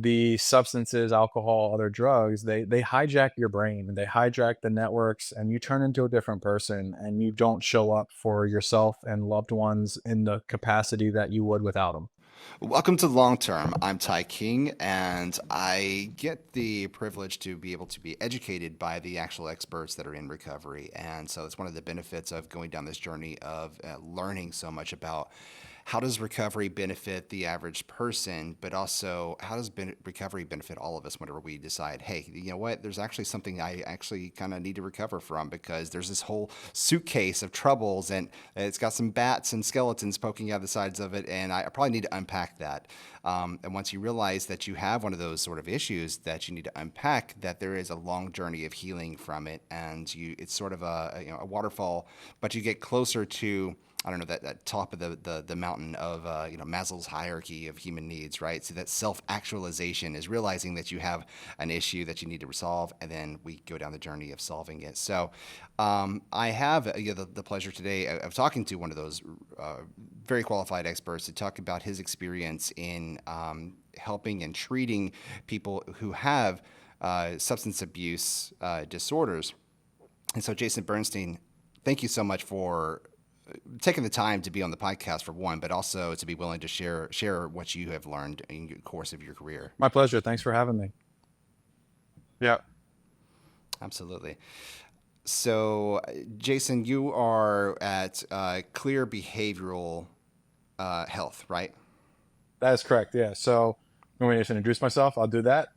the substances, alcohol, other drugs, they hijack your brain and they hijack the networks, and you turn into a different person, and you don't show up for yourself and loved ones in the capacity that you would without them. Welcome to Longterm. I'm Ty King, and I get the privilege to be able to be educated by the actual experts that are in recovery. And so it's one of the benefits of going down this journey of learning so much about how does recovery benefit the average person, but also how does recovery benefit all of us whenever we decide, hey, you know what, there's actually something I actually kind of need to recover from because there's this whole suitcase of troubles and it's got some bats and skeletons poking out the sides of it, and I probably need to unpack that. And once you realize that you have one of those sort of issues that you need to unpack, that there is a long journey of healing from it, and it's sort of a waterfall, but you get closer to I don't know that top of the mountain of Maslow's hierarchy of human needs, right? So that self actualization is realizing that you have an issue that you need to resolve, and then we go down the journey of solving it. So I have the pleasure today of talking to one of those very qualified experts to talk about his experience in helping and treating people who have substance abuse disorders. And so, Jason Bernstein, thank you so much for taking the time to be on the podcast for one, but also to be willing to share what you have learned in the course of your career. My pleasure. Thanks for having me. Yeah, Absolutely. So, Jason, you are at Clear Behavioral Health, right? that is correct. Yeah. So, you want me to introduce myself? I'll do that.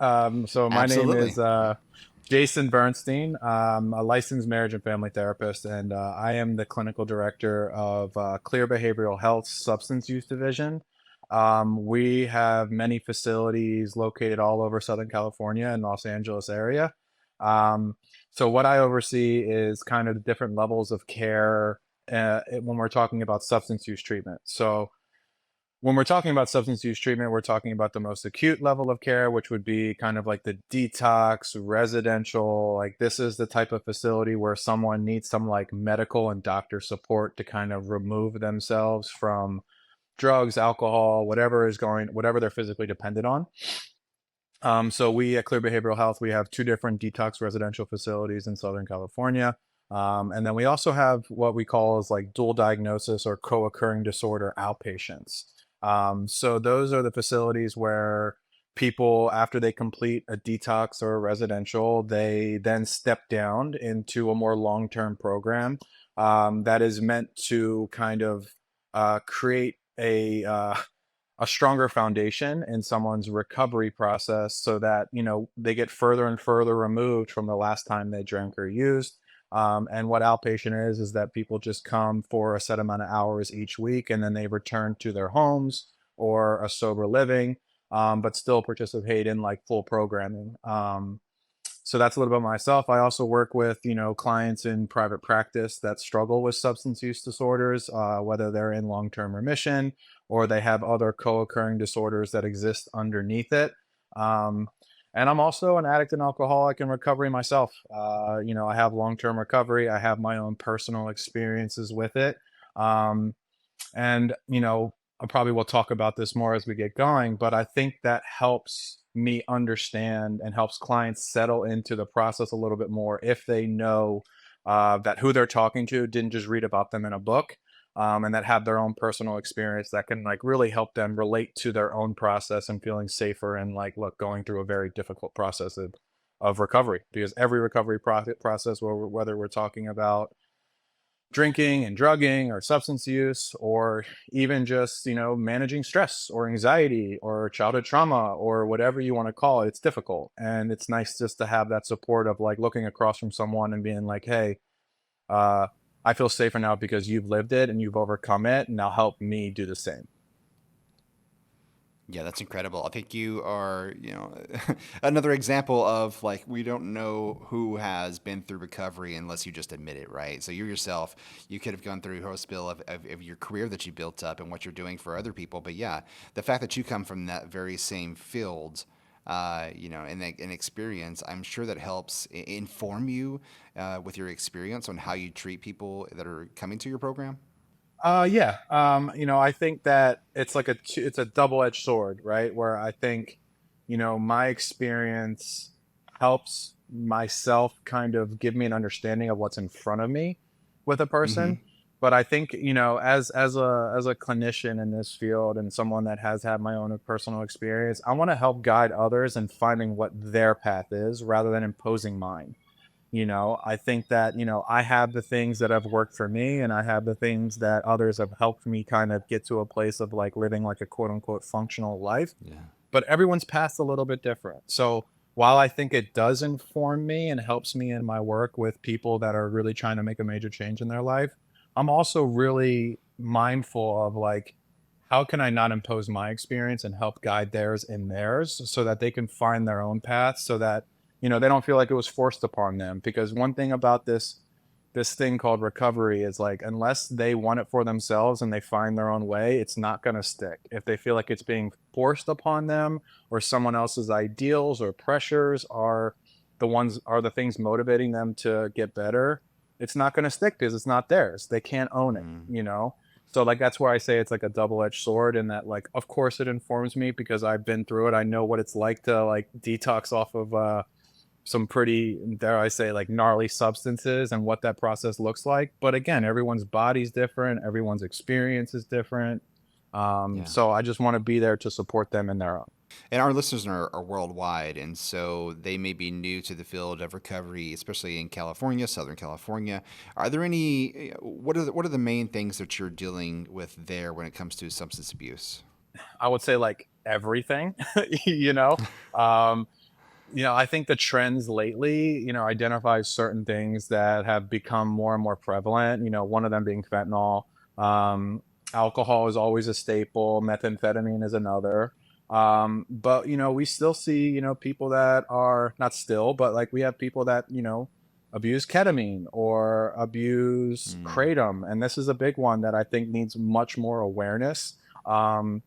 So, my name Absolutely. is Jason Bernstein. I'm a licensed marriage and family therapist, and I am the clinical director of Clear Behavioral Health Substance Use Division. We have many facilities located all over Southern California and Los Angeles area. Um, so, what I oversee is kind of the different levels of care when we're talking about substance use treatment. So, when we're talking about substance use treatment, we're talking about the most acute level of care, which would be kind of like the detox, residential. Like, this is the type of facility where someone needs some like medical and doctor support to kind of remove themselves from drugs, alcohol, whatever they're physically dependent on. So we at Clear Behavioral Health, we have two different detox residential facilities in Southern California. And then we also have what we call as like dual diagnosis or co-occurring disorder outpatients. So those are the facilities where people, after they complete a detox or a residential, they then step down into a more long-term program that is meant to kind of create a stronger foundation in someone's recovery process so that they get further and further removed from the last time they drank or used. And what outpatient is that people just come for a set amount of hours each week, and then they return to their homes or a sober living, but still participate in like full programming. So that's a little bit about myself. I also work with, clients in private practice that struggle with substance use disorders, whether they're in long-term remission or they have other co-occurring disorders that exist underneath it. Um, and I'm also an addict and alcoholic in recovery myself. I have long-term recovery. I have my own personal experiences with it. Um, and, I probably will talk about this more as we get going, but I think that helps me understand and helps clients settle into the process a little bit more if they know that who they're talking to didn't just read about them in a book, and that have their own personal experience that can like really help them relate to their own process and feeling safer and like, look, going through a very difficult process of recovery, because every recovery process, whether we're talking about drinking and drugging or substance use or even just managing stress or anxiety or childhood trauma or whatever you want to call it, it's difficult, and it's nice just to have that support of like looking across from someone and being like, hey, uh I feel safer now because you've lived it and you've overcome it, and now help me do the same. Yeah, that's incredible. I think you are, another example of like we don't know who has been through recovery unless you just admit it, right? So you yourself, you could have gone through a whole spill of your career that you built up and what you're doing for other people. But yeah, the fact that you come from that very same field, and experience, I'm sure that helps inform you with your experience on how you treat people that are coming to your program. Yeah. I think that it's like it's a double-edged sword, right? Where I think my experience helps myself kind of give me an understanding of what's in front of me with a Hmm. person. But I think, as a clinician in this field and someone that has had my own personal experience, I want to help guide others in finding what their path is rather than imposing mine. I think that, I have the things that have worked for me, and I have the things that others have helped me kind of get to a place of like living like a quote unquote functional life. Yeah. But everyone's path's a little bit different. So while I think it does inform me and helps me in my work with people that are really trying to make a major change in their life, I'm also really mindful of like, how can I not impose my experience and help guide theirs in theirs so that they can find their own path, so that, they don't feel like it was forced upon them. Because one thing about this thing called recovery is like, unless they want it for themselves and they find their own way, it's not going to stick. If they feel like it's being forced upon them, or someone else's ideals or pressures are the things motivating them to get better, it's not going to stick because it's not theirs. They can't own it. So like, that's where I say it's like a double-edged sword, in that like, of course it informs me because I've been through it. I know what it's like to like detox off of some pretty, dare I say, like gnarly substances, and what that process looks like. But again, everyone's body's different, everyone's experience is different. Yeah. So I just want to be there to support them in their own. And our listeners are worldwide, and so they may be new to the field of recovery, especially in California, Southern California. Are there any? What are the main things that you're dealing with there when it comes to substance abuse? I would say like everything, you know. Um, I think the trends lately, identify certain things that have become more and more prevalent. One of them being fentanyl. Um, Alcohol is always a staple. Methamphetamine is another. But we still see, people that are not still, but like we have people that abuse ketamine or abuse Mm, kratom, and this is a big one that I think needs much more awareness. Um,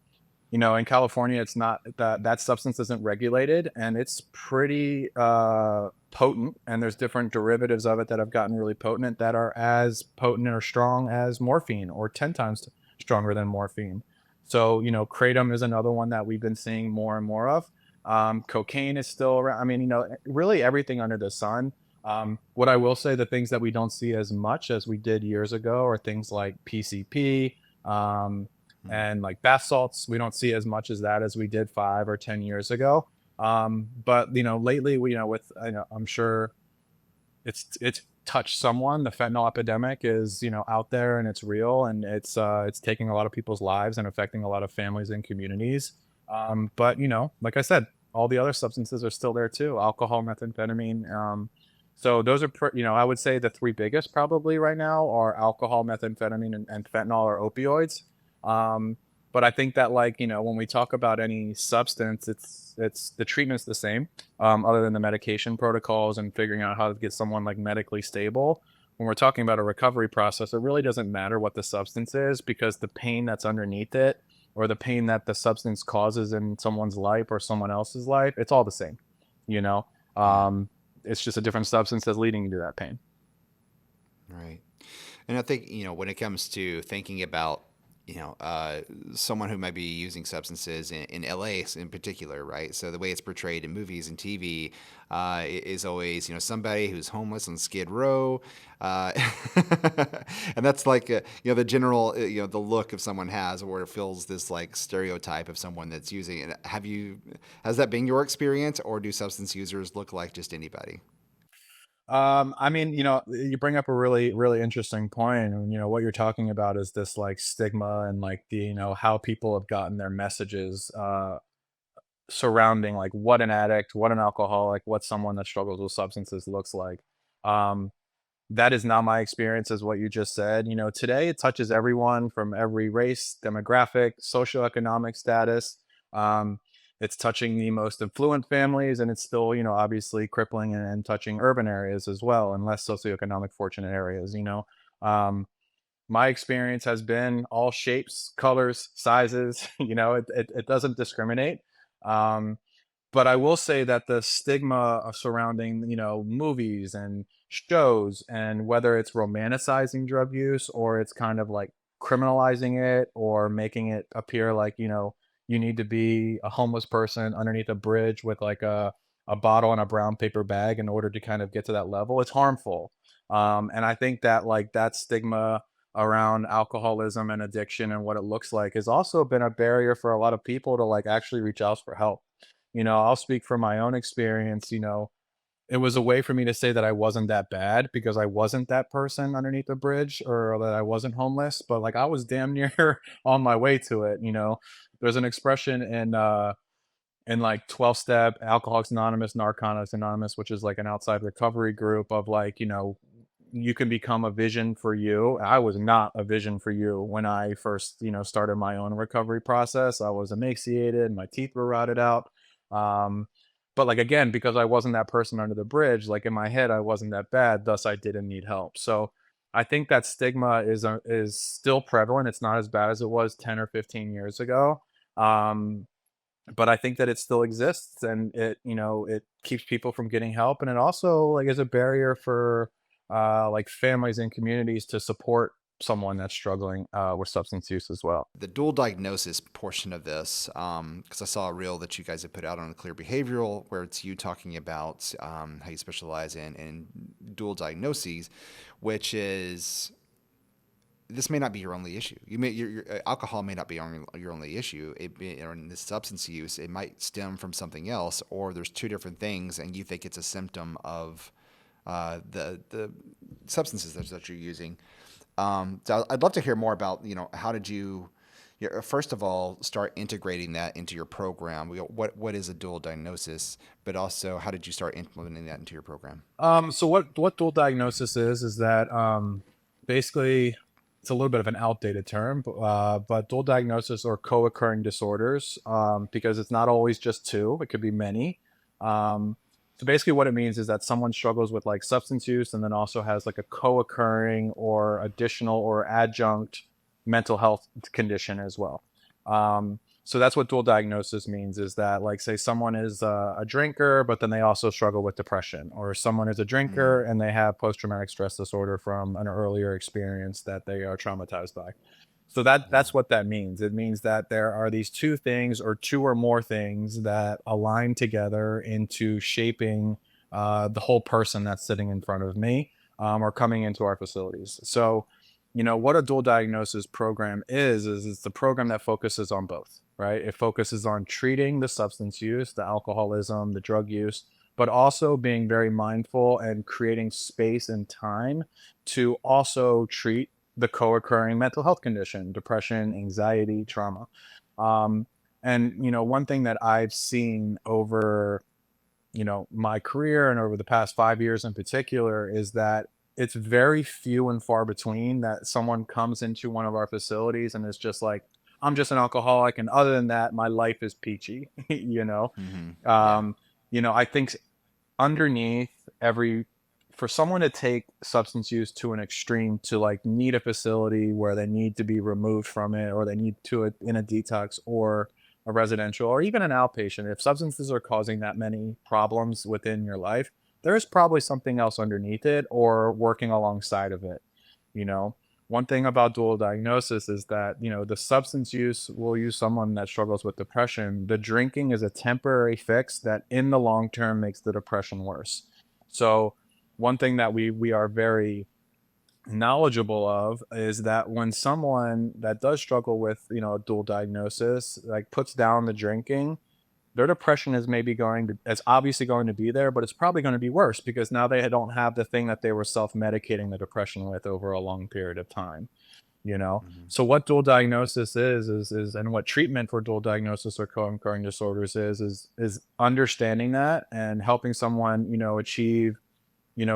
in California, it's not that substance isn't regulated, and it's pretty potent. And there's different derivatives of it that have gotten really potent, that are as potent or strong as morphine, or 10 times stronger than morphine. So, kratom is another one that we've been seeing more and more of. Cocaine is still around. I mean, really everything under the sun. What I will say, the things that we don't see as much as we did years ago are things like PCP. Um, mm. and like bath salts, we don't see as much as that as we did 5 or 10 years ago. But lately, with, I'm sure it's touched someone. The fentanyl epidemic is, out there, and it's real, and it's taking a lot of people's lives and affecting a lot of families and communities. But like I said, all the other substances are still there too: alcohol, methamphetamine. So those are, I would say the three biggest probably right now are alcohol, methamphetamine, and fentanyl, or opioids. Um, but I think that, like, when we talk about any substance, it's the treatment's the same, other than the medication protocols and figuring out how to get someone like medically stable. When we're talking about a recovery process, it really doesn't matter what the substance is, because the pain that's underneath it, or the pain that the substance causes in someone's life or someone else's life, it's all the same. You know, Yeah. um, it's just a different substance that's leading you to that pain. Right. And I think, when it comes to thinking about, you know, uh, someone who might be using substances in LA in particular, right? So the way it's portrayed in movies and TV is always, somebody who's homeless on Skid Row. Uh, and that's like, the general, the look of someone has, or it feels this like stereotype of someone that's using it. Has that been your experience, or do substance users look like just anybody? I mean, you bring up a really, really interesting point. And, what you're talking about is this like stigma, and like the, how people have gotten their messages surrounding like what an addict, what an alcoholic, what someone that struggles with substances looks like. Um, that is not my experience, as what you just said. Today it touches everyone from every race, demographic, socioeconomic status. Um, it's touching the most affluent families, and it's still, obviously crippling and touching urban areas as well, and less socioeconomic fortunate areas. Um, my experience has been all shapes, colors, sizes. It doesn't discriminate. Um, but I will say that the stigma surrounding, movies and shows, and whether it's romanticizing drug use, or it's kind of like criminalizing it, or making it appear like, you need to be a homeless person underneath a bridge with like a bottle and a brown paper bag in order to kind of get to that level. It's harmful. And I think that like that stigma around alcoholism and addiction and what it looks like has also been a barrier for a lot of people to like actually reach out for help. I'll speak from my own experience. It was a way for me to say that I wasn't that bad because I wasn't that person underneath the bridge or that I wasn't homeless, but like I was damn near on my way to it. There's an expression in like 12 step Alcoholics Anonymous, Narcotics Anonymous, which is like an outside recovery group of like, you can become a vision for you. I was not a vision for you when I first, started my own recovery process. I was emaciated, my teeth were rotted out. Um, but like again, because I wasn't that person under the bridge, like in my head, I wasn't that bad. Thus, I didn't need help. So I think that stigma is still prevalent. It's not as bad as it was 10 or 15 years ago. Um, but I think that it still exists and it keeps people from getting help. And it also like is a barrier for like families and communities to support someone that's struggling with substance use as well. The dual diagnosis portion of this, because I saw a reel that you guys have put out on Clear Behavioral, where it's you talking about how you specialize in dual diagnoses, which is this may not be your only issue. Your alcohol may not be your only issue. Or in this substance use, it might stem from something else, or there's two different things, and you think it's a symptom of the substances that you're using. So I'd love to hear more about how did you, first of all, start integrating that into your program? What is a dual diagnosis, but also how did you start implementing that into your program? So what dual diagnosis is that basically it's a little bit of an outdated term, but dual diagnosis or co-occurring disorders, because it's not always just two, it could be many. So basically what it means is that someone struggles with like substance use and then also has like a co-occurring or additional or adjunct mental health condition as well. So that's what dual diagnosis means is that like say someone is a drinker, but then they also struggle with depression, or someone is a Mm, drinker and they have post-traumatic stress disorder from an earlier experience that they are traumatized by. So yeah. that's what that means. It means that there are these two things or two or more things that align together into shaping the whole person that's sitting in front of me or coming into our facilities. So, what a dual diagnosis program is it's the program that focuses on both, right? It focuses on treating the substance use, the alcoholism, the drug use, but also being very mindful and creating space and time to also treat the co-occurring mental health condition, depression, anxiety, trauma. Um, and one thing that I've seen over my career and over the past 5 years in particular is that it's very few and far between that someone comes into one of our facilities and is just like, I'm just an alcoholic, and other than that, my life is peachy. Mm-hmm. Yeah. um, I think underneath every for someone to take substance use to an extreme to like need a facility where they need to be removed from it or they need to in a detox or a residential or even an outpatient, if substances are causing that many problems within your life, there is probably something else underneath it or working alongside of it. you know One thing about dual diagnosis is that the substance use will use someone that struggles with depression. The drinking is a temporary fix that in the long term makes the depression worse. So one thing that we are very knowledgeable of is that when someone that does struggle with a dual diagnosis like puts down the drinking, their depression is maybe going to it's obviously going to be there, but it's probably going to be worse because now they don't have the thing that they were self-medicating the depression with over a long period of time. Mm-hmm. So what dual diagnosis is and what treatment for dual diagnosis or co-occurring disorders is understanding that and helping someone achieve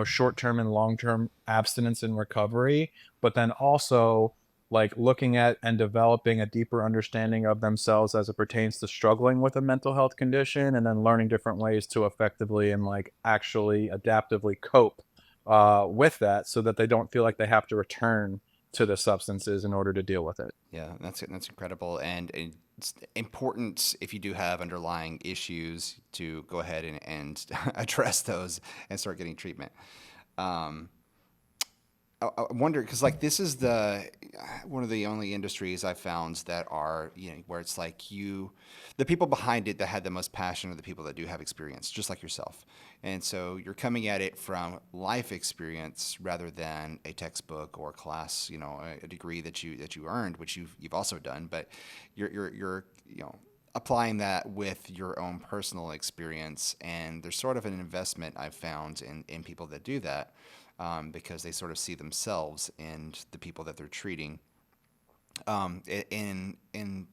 short-term and long-term abstinence and recovery, but then also like looking at and developing a deeper understanding of themselves as it pertains to struggling with a mental health condition, and then learning different ways to effectively and like actually adaptively cope with that so that they don't feel like they have to return to the substances in order to deal with it. Yeah, that's incredible, and it's important if you do have underlying issues to go ahead and address those and start getting treatment. Um, I wonder because like this is the one of the only industries I found that are where it's like the people behind it that had the most passion are the people that do have experience, just like yourself, and so you're coming at it from life experience rather than a textbook or class, a degree that you earned, which you've also done, but you're applying that with your own personal experience, and there's sort of an investment I've found in people that do that because they sort of see themselves in the people that they're treating. In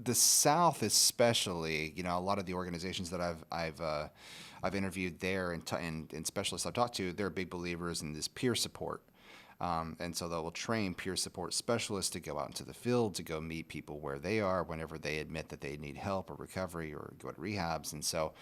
the South, especially, a lot of the organizations that I've interviewed there and specialists I've talked to, they're big believers in this peer support. And so they will train peer support specialists to go out into the field to go meet people where they are whenever they admit that they need help or recovery or go to rehabs. And so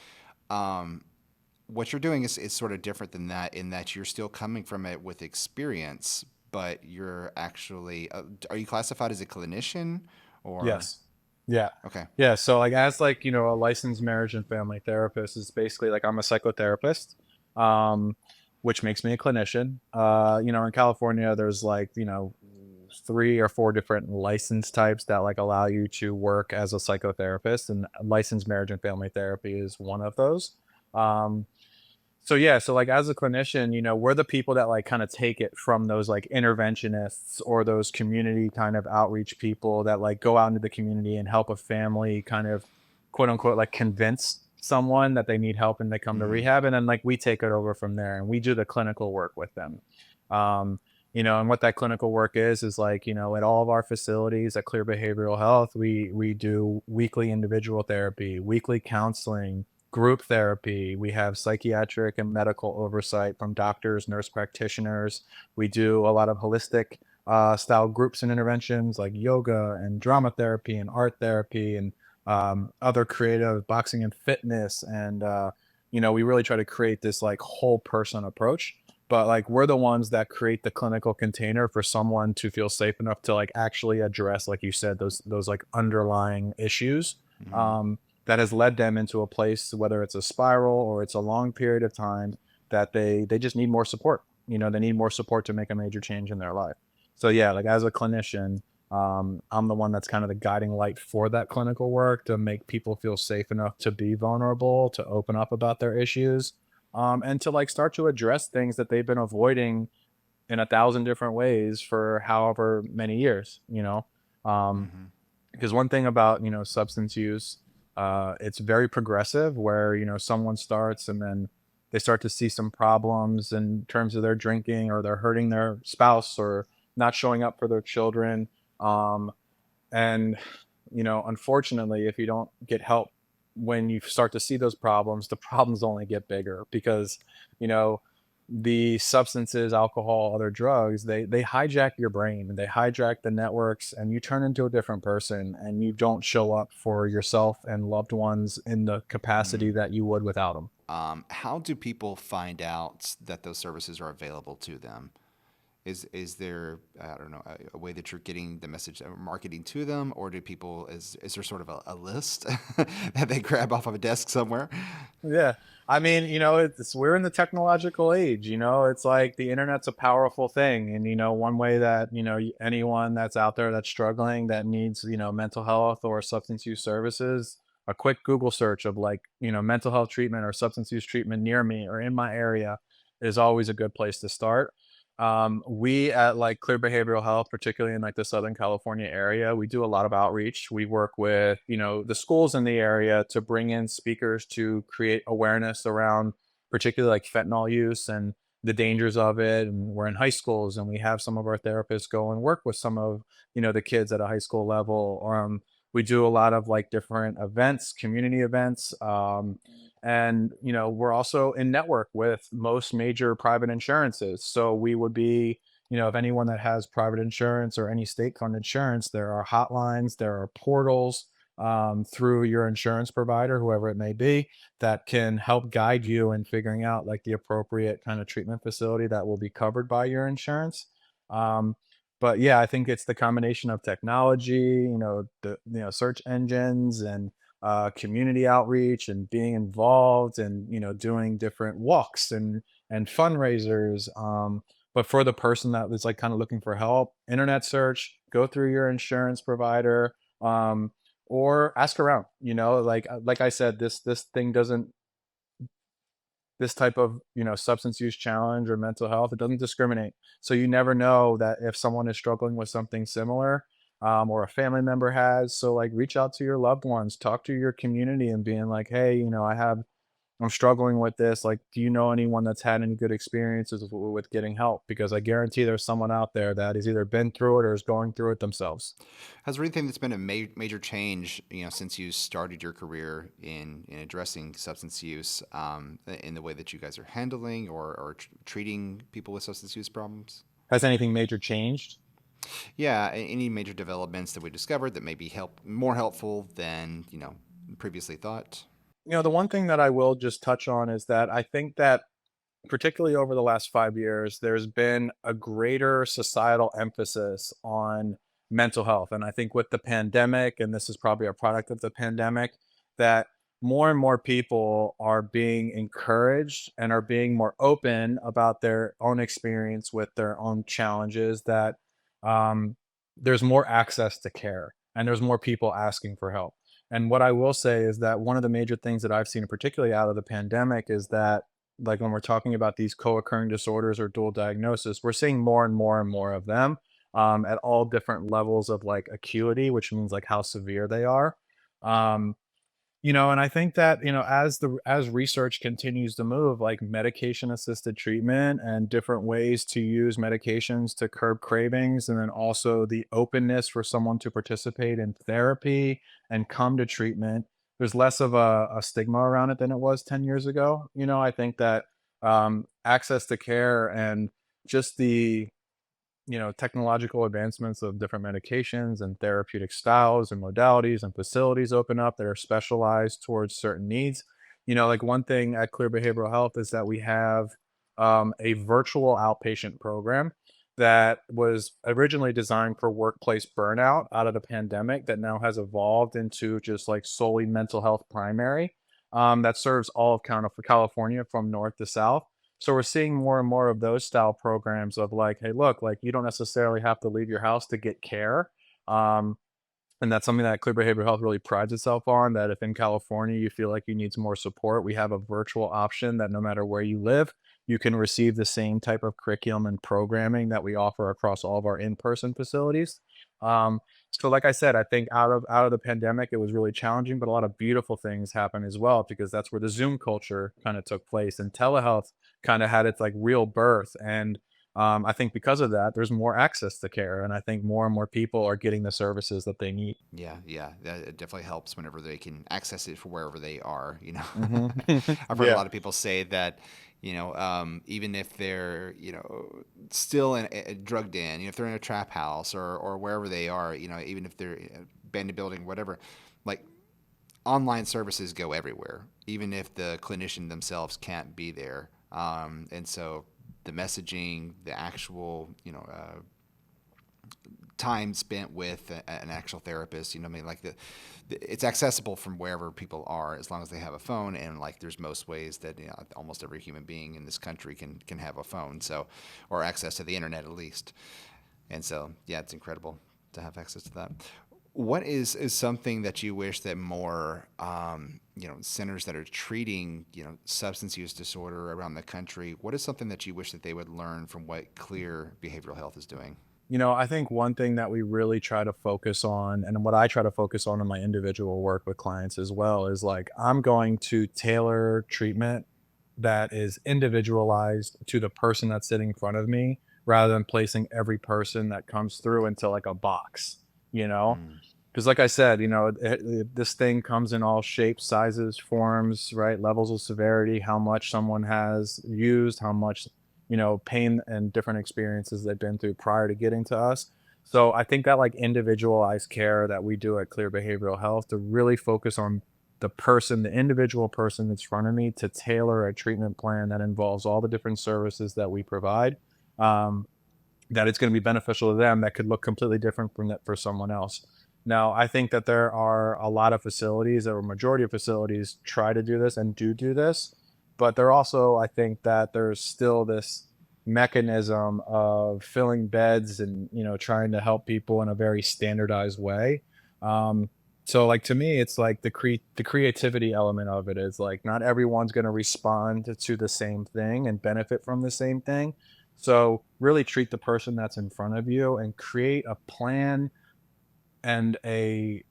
what you're doing is sort of different than that in that you're still coming from it with experience, but you're actually, are you classified as a clinician or? Yes. Yeah. Okay. Yeah. So like as like, a licensed marriage and family therapist is basically like I'm a psychotherapist, um, which makes me a clinician. In California, there's like, 3 or 4 different license types that like allow you to work as a psychotherapist, and licensed marriage and family therapy is one of those. Um, so yeah, so like as a clinician, we're the people that like kind of take it from those like interventionists or those community kind of outreach people that like go out into the community and help a family kind of quote unquote like convince someone that they need help and they come to Mm-hmm. rehab, and then like we take it over from there and we do the clinical work with them. And what that clinical work is like, at all of our facilities at Clear Behavioral Health, we do weekly individual therapy, weekly counseling, group therapy. We have psychiatric and medical oversight from doctors, nurse practitioners. We do a lot of holistic style groups and interventions like yoga and drama therapy and art therapy and other creative boxing and fitness. And, we really try to create this like whole person approach. But like we're the ones that create the clinical container for someone to feel safe enough to like actually address, like you said, those like underlying issues. Mm-hmm. Um, that has led them into a place, whether it's a spiral or it's a long period of time, that they just need more support. They need more support to make a major change in their life. So yeah, like as a clinician, I'm the one that's kind of the guiding light for that clinical work to make people feel safe enough to be vulnerable, to open up about their issues, and to like start to address things that they've been avoiding in 1,000 different ways for however many years. Um, Mm-hmm. because one thing about substance use, it's very progressive where someone starts and then they start to see some problems in terms of their drinking, or they're hurting their spouse, or not showing up for their children. Um, and unfortunately, if you don't get help when you start to see those problems, the problems only get bigger because you know the substances, alcohol, other drugs, they hijack your brain and they hijack the networks, and you turn into a different person, and you don't show up for yourself and loved ones in the capacity Mm-hmm. that you would without them. How do people find out that those services are available to them? Is there, I don't know, a way that you're getting the message, marketing to them, or do people is there sort of a list that they grab off of a desk somewhere? Yeah. I mean, we're in the technological age, it's like the internet's a powerful thing. And, one way that, anyone that's out there that's struggling, that needs, mental health or substance use services, a quick Google search of like, mental health treatment or substance use treatment near me or in my area is always a good place to start. We at like Clear Behavioral Health, particularly in like the Southern California area, we do a lot of outreach. We work with, the schools in the area to bring in speakers to create awareness around particularly like fentanyl use and the dangers of it. And we're in high schools and we have some of our therapists go and work with some of, the kids at a high school level. We do a lot of like different events, community events. And we're also in network with most major private insurances, so we would be, if anyone that has private insurance or any state fund insurance, there are hotlines, there are portals, through your insurance provider, whoever it may be, that can help guide you in figuring out like the appropriate kind of treatment facility that will be covered by your insurance. Um, but yeah, I think it's the combination of technology, the search engines, and community outreach, and being involved, and doing different walks and fundraisers. But for the person that was like kind of looking for help, internet search, go through your insurance provider, um, or ask around. Like I said, this thing doesn't this type of substance use challenge or mental health, it doesn't discriminate. So you never know that if someone is struggling with something similar, or a family member has. So like reach out to your loved ones, talk to your community, and being like, hey, I'm struggling with this. Like, do you know anyone that's had any good experiences with getting help? Because I guarantee there's someone out there that has either been through it or is going through it themselves. Has there anything that's been a major change, since you started your career in addressing substance use, in the way that you guys are handling or treating people with substance use problems? Has anything major changed? Yeah, any major developments that we discovered that may be more helpful than previously thought? The one thing that I will just touch on is that I think that particularly over the last 5 years, there's been a greater societal emphasis on mental health. And I think with the pandemic, and this is probably a product of the pandemic, that more and more people are being encouraged and are being more open about their own experience with their own challenges, that um, there's more access to care and there's more people asking for help. And what I will say is that one of the major things that I've seen, particularly out of the pandemic, is that like when we're talking about these co-occurring disorders or dual diagnosis, we're seeing more and more and more of them, at all different levels of like acuity, which means like how severe they are. Um, and I think that, as research continues to move, like medication assisted treatment and different ways to use medications to curb cravings, and then also the openness for someone to participate in therapy and come to treatment, there's less of a stigma around it than it was 10 years ago. I think that access to care and just the technological advancements of different medications and therapeutic styles and modalities and facilities open up that are specialized towards certain needs. Like one thing at Clear Behavioral Health is that we have a virtual outpatient program that was originally designed for workplace burnout out of the pandemic that now has evolved into just like solely mental health primary, that serves all of California from north to south. So we're seeing more and more of those style programs of like, hey, look, like you don't necessarily have to leave your house to get care. Um, and that's something that Clear Behavioral Health really prides itself on. That if in California you feel like you need some more support, we have a virtual option that no matter where you live, you can receive the same type of curriculum and programming that we offer across all of our in-person facilities. Um, so, like I said, I think out of the pandemic, it was really challenging, but a lot of beautiful things happened as well because that's where the Zoom culture kind of took place, and telehealth kind of had its like real birth. And I think because of that, there's more access to care, and I think more and more people are getting the services that they need. Yeah, yeah, that it definitely helps whenever they can access it for wherever they are. Hmm. I've heard a Yeah. lot of people say that, even if they're, still drugged in, if they're in a trap house or wherever they are, even if they're abandoned building, whatever, like online services go everywhere, even if the clinician themselves can't be there. And so the messaging, the actual, time spent with an actual therapist. I mean, like it's accessible from wherever people are as long as they have a phone. And like, there's most ways that almost every human being in this country can have a phone, so or access to the internet at least. And so, yeah, it's incredible to have access to that. What is something that you wish that more, centers that are treating, substance use disorder around the country, what is something that you wish that they would learn from what Clear Behavioral Health is doing? I think one thing that we really try to focus on, and what I try to focus on in my individual work with clients as well, is like I'm going to tailor treatment that is individualized to the person that's sitting in front of me rather than placing every person that comes through into like a box, you know? Mm. Because, like I said, this thing comes in all shapes, sizes, forms, right? Levels of severity, how much someone has used, how much, pain and different experiences they've been through prior to getting to us. So I think that like individualized care that we do at Clear Behavioral Health to really focus on the person, the individual person that's in front of me, to tailor a treatment plan that involves all the different services that we provide. Um, that it's going to be beneficial to them that could look completely different from that for someone else. Now, I think that there are a lot of facilities, or a majority of facilities, try to do this and do this, but there also, I think that there's still this mechanism of filling beds and, trying to help people in a very standardized way. Um, so like to me, it's like the creativity element of it is like not everyone's going to respond to the same thing and benefit from the same thing. So really treat the person that's in front of you and create a plan and a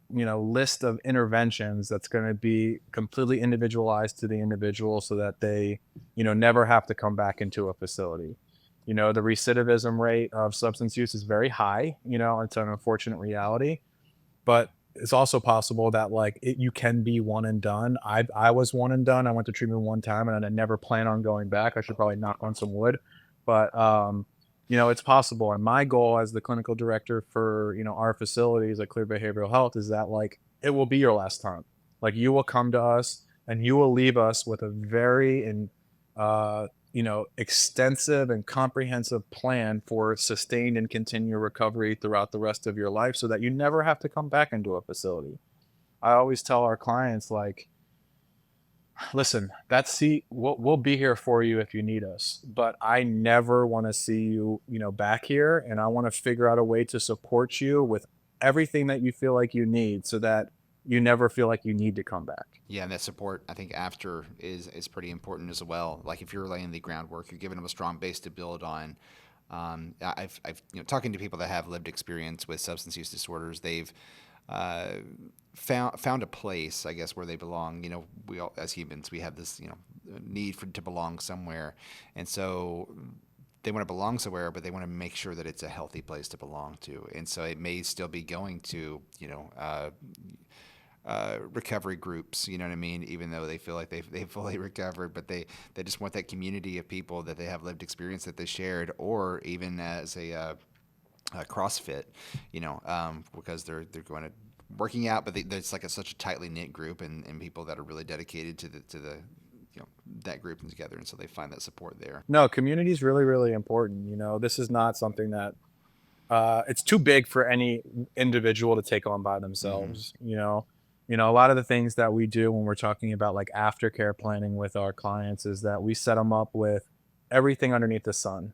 list of interventions that's going to be completely individualized to the individual so that they never have to come back into a facility. The recidivism rate of substance use is very high. It's an unfortunate reality, but it's also possible that like you can be one and done. I was one and done. I went to treatment one time and I never plan on going back. I should probably knock on some wood, but it's possible. And my goal as the clinical director for our facilities at Clear Behavioral Health is that like it will be your last time. Like you will come to us and you will leave us with a very and extensive and comprehensive plan for sustained and continued recovery throughout the rest of your life so that you never have to come back into a facility. I always tell our clients, like, listen, that seat, we'll be here for you if you need us, but I never want to see you, back here. And I want to figure out a way to support you with everything that you feel like you need so that you never feel like you need to come back. Yeah, and that support I think after is pretty important as well. Like if you're laying the groundwork, you're giving them a strong base to build on. I've talking to people that have lived experience with substance use disorders, they've uh, found a place, I guess, where they belong. We all, as humans, we have this need to belong somewhere, and so they want to belong somewhere, but they want to make sure that it's a healthy place to belong to. And so it may still be going to recovery groups, you know what I mean? Even though they feel like they've fully recovered, but they just want that community of people that they have lived experience that they shared, or even as a CrossFit, because they're going to working out, but there's like such a tightly knit group and people that are really dedicated to the that group and together, and so they find that support there. No, community is really, really important. This is not something that it's too big for any individual to take on by Mm-hmm. themselves. A lot of the things that we do when we're talking about like aftercare planning with our clients is that we set them up with everything underneath the sun.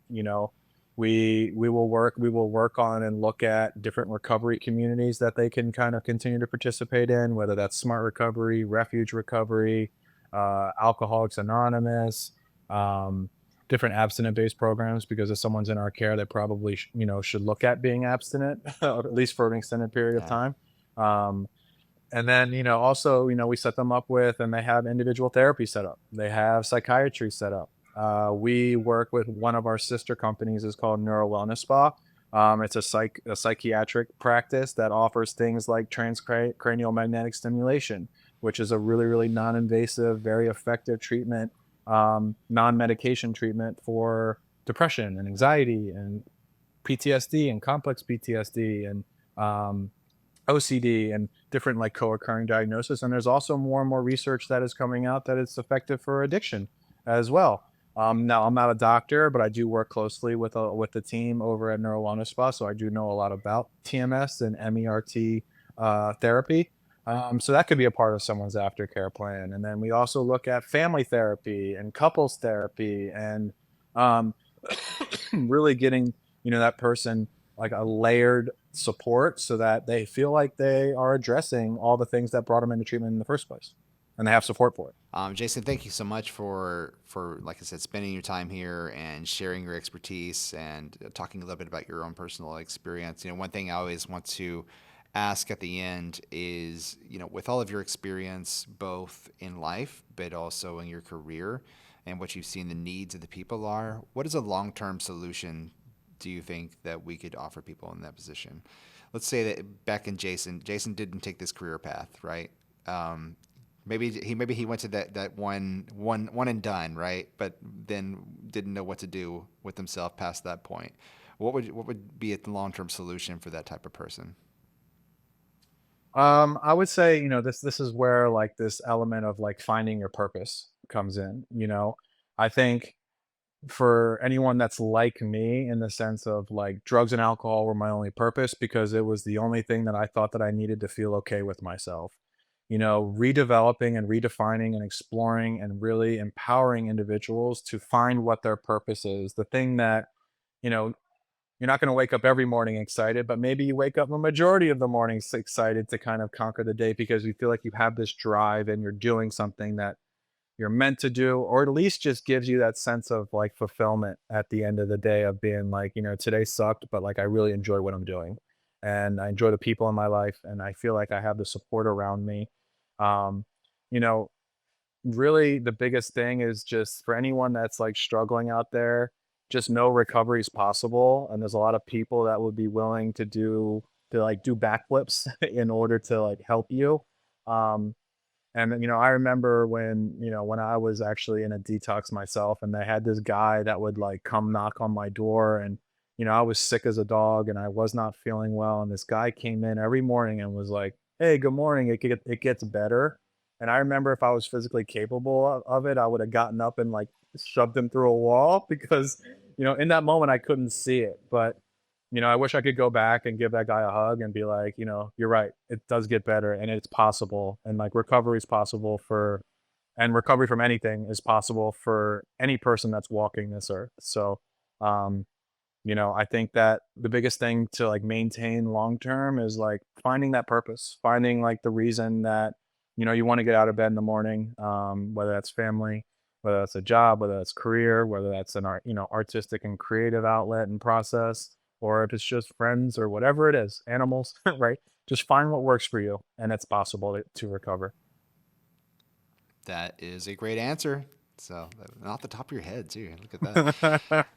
We will work on and look at different recovery communities that they can kind of continue to participate in, whether that's smart recovery, refuge recovery, Alcoholics Anonymous, um, different abstinent-based programs. Because if someone's in our care, they probably should look at being abstinent, or at least for an extended period of Yeah. time. Um, and then also we set them up with, and they have individual therapy set up. They have psychiatry set up. We work with one of our sister companies is called Neuro Wellness Spa. It's a psychiatric practice that offers things like transcranial magnetic stimulation, which is a really, really non-invasive, very effective treatment, non-medication treatment for depression and anxiety and PTSD and complex PTSD and OCD and different like co-occurring diagnosis. And there's also more and more research that is coming out that it's effective for addiction as well. Now I'm not a doctor, but I do work closely with the team over at Neuro Wellness Spa, so I do know a lot about TMS and MERT therapy. So that could be a part of someone's aftercare plan. And then we also look at family therapy and couples therapy and um, really getting that person like a layered support so that they feel like they are addressing all the things that brought them into treatment in the first place and they have support for it. Jason, thank you so much for like I said, spending your time here and sharing your expertise and talking a little bit about your own personal experience. One thing I always want to ask at the end is, with all of your experience, both in life but also in your career, and what you've seen the needs of the people are, what is a long-term solution do you think that we could offer people in that position? Let's say that back in Jason didn't take this career path, right? Um, maybe he went to that one and done, right? But then didn't know what to do with himself past that point. What would be a long term solution for that type of person? I would say, this is where like this element of like finding your purpose comes in. I think for anyone that's like me in the sense of like drugs and alcohol were my only purpose because it was the only thing that I thought that I needed to feel okay with myself. redeveloping and redefining and exploring and really empowering individuals to find what their purpose is. The thing that, you know, you're not going to wake up every morning excited, but maybe you wake up a majority of the mornings excited to kind of conquer the day because you feel like you have this drive and you're doing something that you're meant to do, or at least just gives you that sense of like fulfillment at the end of the day of being like, today sucked, but like I really enjoy what I'm doing and I enjoy the people in my life and I feel like I have the support around me. Um, you know, Really the biggest thing is just for anyone that's like struggling out there, just know recovery is possible. And there's a lot of people that would be willing to do backflips in order to like help you. Um, and I remember when I was actually in a detox myself and they had this guy that would like come knock on my door and I was sick as a dog and I was not feeling well and this guy came in every morning and was like, "Hey, good morning. It gets better." And I remember if I was physically capable of it, I would have gotten up and like shoved him through a wall because in that moment I couldn't see it, but I wish I could go back and give that guy a hug and be like, you're right. It does get better and it's possible. And like recovery is possible and recovery from anything is possible for any person that's walking this earth. So, um, I think that the biggest thing to like maintain long term is like finding that purpose, finding like the reason that, you want to get out of bed in the morning, whether that's family, whether that's a job, whether that's career, whether that's an artistic and creative outlet and process, or if it's just friends or whatever it is, animals, right? Just find what works for you and it's possible to recover. That is a great answer. So, off the top of your head, too. Look at that.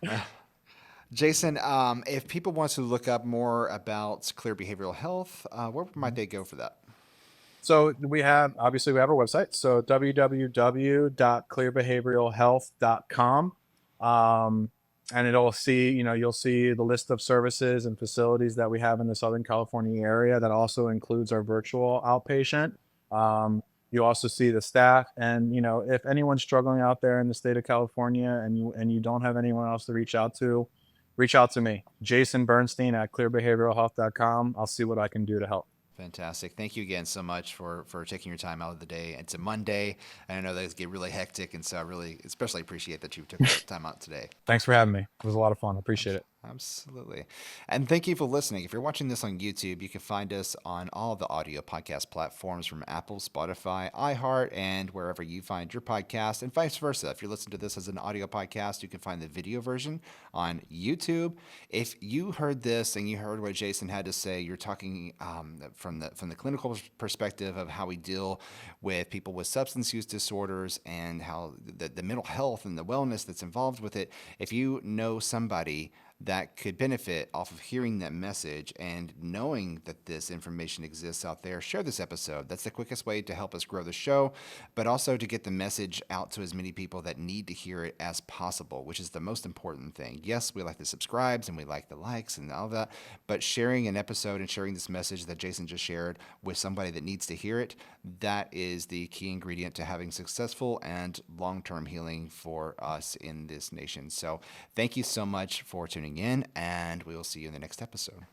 Jason, if people want to look up more about clear behavioral health, where might they go for that? So obviously we have our website. So www.clearbehavioralhealth.com. And you'll see the list of services and facilities that we have in the Southern California area. That also includes our virtual outpatient. You also see the staff. And, if anyone's struggling out there in the state of California and you don't have anyone else to reach out to me, Jason Bernstein at clearbehavioralhealth.com. I'll see what I can do to help. Fantastic. Thank you again so much for taking your time out of the day. It's a Monday, and I know those get really hectic, and so I really especially appreciate that you took the time out today. Thanks for having me. It was a lot of fun. I appreciate it. Absolutely. And thank you for listening. If you're watching this on YouTube, you can find us on all of the audio podcast platforms from Apple, Spotify, iHeart, and wherever you find your podcast, and vice versa. If you're listening to this as an audio podcast, you can find the video version on YouTube. If you heard this and you heard what Jason had to say, you're talking from the clinical perspective of how we deal with people with substance use disorders and how the mental health and the wellness that's involved with it. If you know somebody that could benefit off of hearing that message and knowing that this information exists out there, share this episode. That's the quickest way to help us grow the show, but also to get the message out to as many people that need to hear it as possible, which is the most important thing. Yes, we like the subscribes and we like the likes and all that, but sharing an episode and sharing this message that Jason just shared with somebody that needs to hear it, that is the key ingredient to having successful and long-term healing for us in this nation. So thank you so much for tuning in, and we will see you in the next episode.